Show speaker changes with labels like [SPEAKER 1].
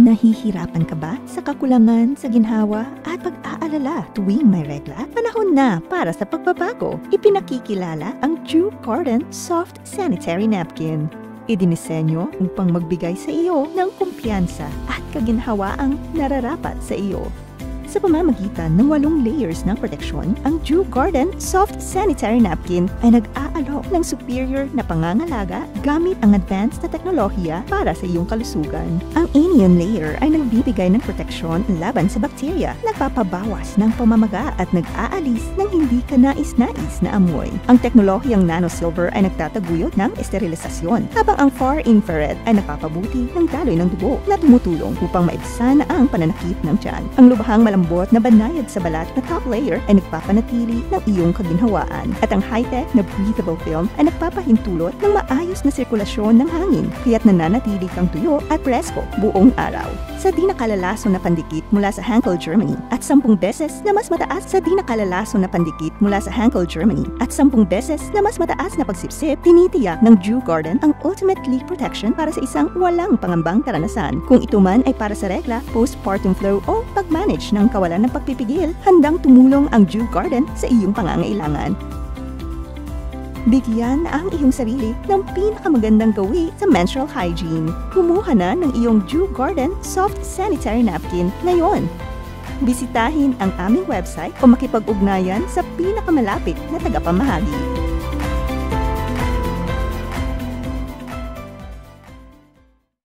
[SPEAKER 1] Nahihirapan ka ba sa kakulangan, sa ginhawa at pag-aalala tuwing may regla? Panahon na para sa pagbabago. Ipinakikilala ang Jew Garden Soft Sanitary Napkin. Idinisenyo upang magbigay sa iyo ng kumpiyansa at kaginhawaang nararapat sa iyo. Sa pamamagitan ng 8 layers ng proteksyon, ang Jew Garden Soft Sanitary Napkin ay nag-aalok ng superior na pangangalaga gamit ang advanced na teknolohiya para sa iyong kalusugan. Ang anion layer ay nagbibigay ng proteksyon laban sa bakterya, nagpapabawas ng pamamaga at nag-aalis ng hindi ka nais-nais na amoy. Ang teknolohiyang nano-silver ay nagtataguyod ng esterilisasyon, habang ang far infrared ay nagpapabuti ng daloy ng dugo na tumutulong upang maibsan ang pananakit ng tiyan. Ang lubhang malambot na banayad sa balat na top layer ay nagpapanatili ng iyong kaginhawaan, at ang high-tech na breathable film ay nagpapahintulot ng maayos na sirkulasyon ng hangin, kaya't nananatili kang tuyo at presko buong araw. Sa di nakalalaso na pandikit mula sa Henkel Germany at 10 beses na mas mataas sa di nakalalaso na pandikit mula sa Henkel Germany at 10 beses na mas mataas na pagsipsip, tinitiyak ng Jew Garden ang ultimate leak protection para sa isang walang pangambang karanasan. Kung ito man ay para sa regla, postpartum flow o pag-manage ng kawalan ng pagpipigil, handang tumulong ang Jew Garden sa iyong pangangailangan. Bigyan ang iyong sarili ng pinakamagandang gawi sa menstrual hygiene. Kumuha na ng iyong Jew Garden Soft Sanitary Napkin ngayon. Bisitahin ang aming website o makipag-ugnayan sa pinakamalapit na tagapamahagi.